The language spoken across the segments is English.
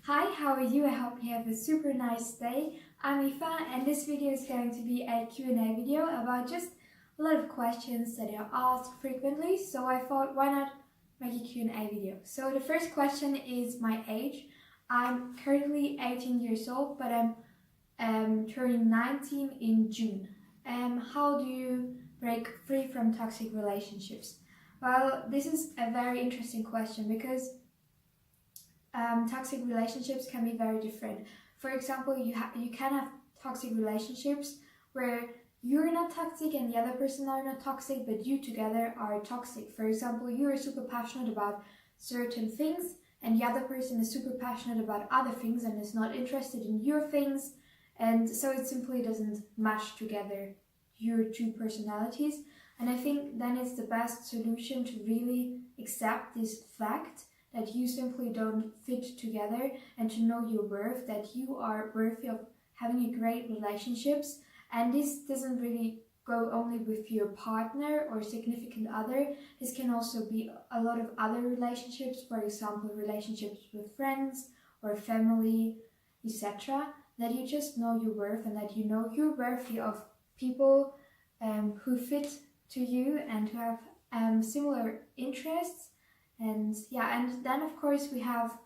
Hi, how are you? I hope you have a super nice day. I'm Ifa and this video is going to be a Q&A video about just a lot of questions that are asked frequently. So I thought, why not make a Q&A video? So the first question is my age. I'm currently 18 years old, but I'm turning 19 in June. How do you break free from toxic relationships? Well, this is a very interesting question because toxic relationships can be very different. For example, you can have toxic relationships where you're not toxic and the other person are not toxic, but you together are toxic. For example, you are super passionate about certain things and the other person is super passionate about other things and is not interested in your things, and so it simply doesn't match together, your two personalities. And I think then it's the best solution to really accept this fact that you simply don't fit together and to know your worth, that you are worthy of having a great relationships. And this doesn't really go only with your partner or significant other. This can also be a lot of other relationships, for example, relationships with friends or family, etc. That you just know your worth and that you know you're worthy of people who fit to you and who have similar interests. And then of course we have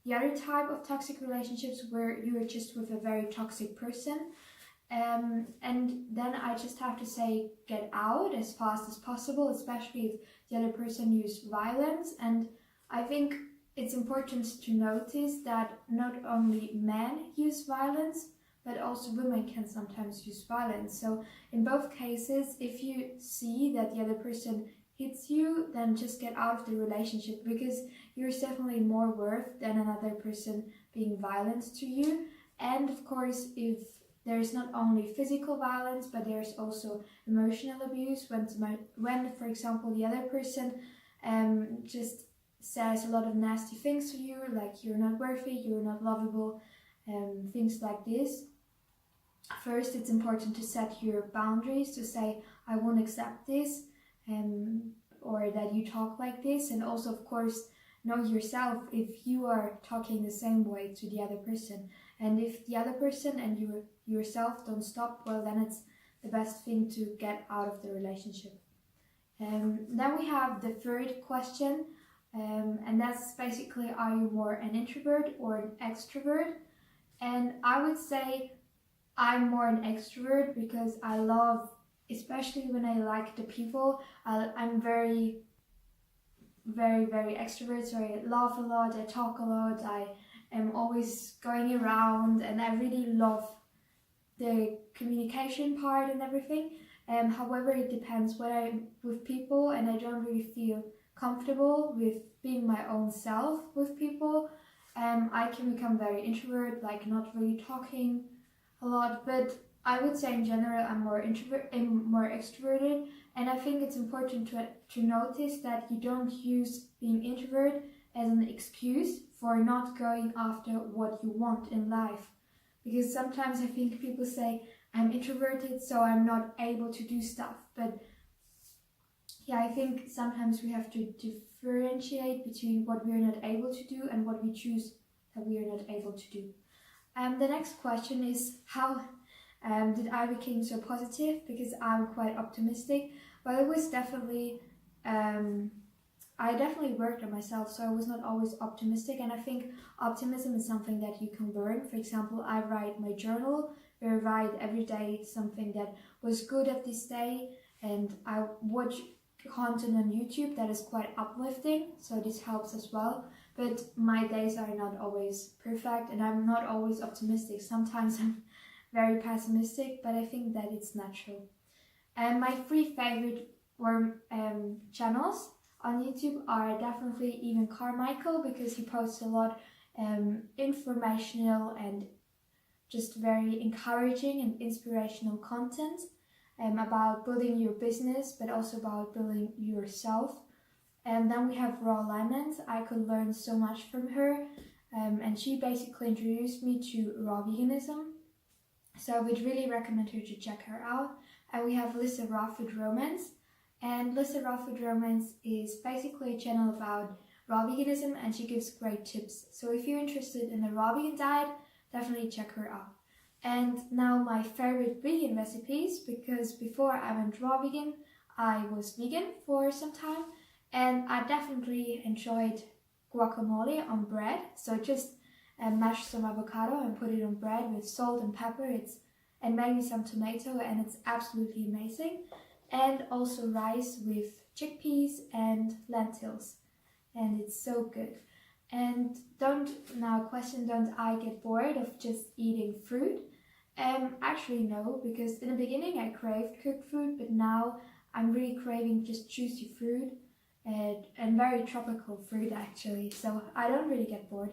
the other type of toxic relationships where you're just with a very toxic person. And then I just have to say, get out as fast as possible, especially if the other person uses violence. And I think it's important to notice that not only men use violence, but also women can sometimes use violence. So in both cases, if you see that the other person hits you, then just get out of the relationship, because you're definitely more worth than another person being violent to you. And of course, if there's not only physical violence, but there's also emotional abuse, when for example the other person just says a lot of nasty things to you, like you're not worthy, you're not lovable, things like this. First, it's important to set your boundaries, to say, I won't accept this, or that you talk like this. And also, of course, know yourself if you are talking the same way to the other person. And if the other person and you yourself don't stop, well, then it's the best thing to get out of the relationship. Then we have the third question, and that's basically, are you more an introvert or an extrovert? And I would say I'm more an extrovert because I love, especially when I like the people, I'm very extrovert, so I laugh a lot, I talk a lot, I am always going around, and I really love the communication part and everything. However, it depends when I'm with people and I don't really feel comfortable with being my own self with people. I can become very introvert, like not really talking a lot, but I would say in general I'm more extroverted, and I think it's important to notice that you don't use being introvert as an excuse for not going after what you want in life. Because sometimes I think people say, I'm introverted, so I'm not able to do stuff. But yeah, I think sometimes we have to differentiate between what we are not able to do and what we choose that we are not able to do. The next question is, how did I become so positive? Because I'm quite optimistic. Well, it was definitely, I definitely worked on myself, so I was not always optimistic. And I think optimism is something that you can learn. For example, I write my journal, where I write every day something that was good at this day. And I watch content on YouTube that is quite uplifting, so this helps as well. But my days are not always perfect and I'm not always optimistic. Sometimes I'm very pessimistic, but I think that it's natural. And my three favorite channels on YouTube are definitely Evan Carmichael, because he posts a lot informational and just very encouraging and inspirational content about building your business, but also about building yourself. And then we have Raw Lemons. I could learn so much from her, and she basically introduced me to raw veganism, so I would really recommend her to check her out. And we have Lisa Raw Food Romance, and Lisa Raw Food Romance is basically a channel about raw veganism, and she gives great tips. So if you're interested in the raw vegan diet, definitely check her out. And now my favorite vegan recipes, because before I went raw vegan, I was vegan for some time, and I definitely enjoyed guacamole on bread. So just mash some avocado and put it on bread with salt and pepper. And maybe some tomato, and it's absolutely amazing. And also rice with chickpeas and lentils, and it's so good. And don't I get bored of just eating fruit? Actually no, because in the beginning I craved cooked food, but now I'm really craving just juicy fruit and very tropical fruit actually, so I don't really get bored.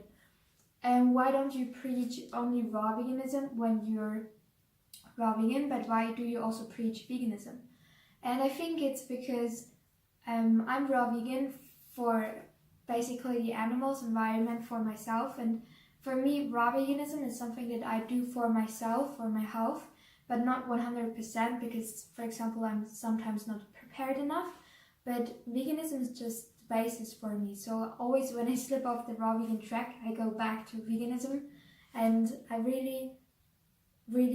And why don't you preach only raw veganism when you're raw vegan, but why do you also preach veganism? And I think it's because I'm raw vegan for basically the animals, environment, for myself, and for me raw veganism is something that I do for myself, for my health, but not 100% because, for example, I'm sometimes not prepared enough. But veganism is just the basis for me, so always when I slip off the raw vegan track, I go back to veganism, and I really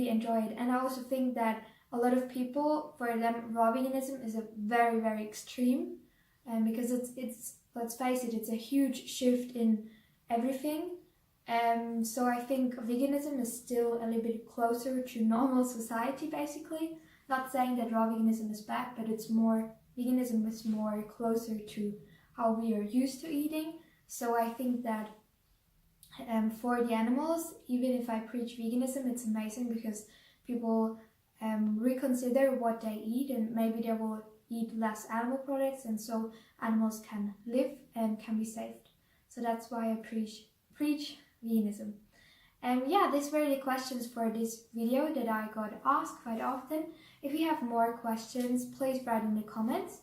enjoy it. And I also think that a lot of people, for them, raw veganism is a very, very extreme, and because it's let's face it, it's a huge shift in everything. So I think veganism is still a little bit closer to normal society, basically. Not saying that raw veganism is bad, but veganism is more closer to how we are used to eating. So I think that for the animals, even if I preach veganism, it's amazing because people reconsider what they eat, and maybe they will eat less animal products, and so animals can live and can be saved. So that's why I preach veganism. And yeah, these were the questions for this video that I got asked quite often. If you have more questions, please write in the comments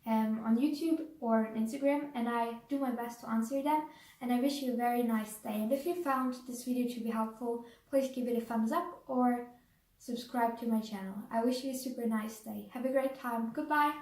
on YouTube or Instagram, and I do my best to answer them. And I wish you a very nice day. And if you found this video to be helpful, please give it a thumbs up or subscribe to my channel. I wish you a super nice day. Have a great time. Goodbye.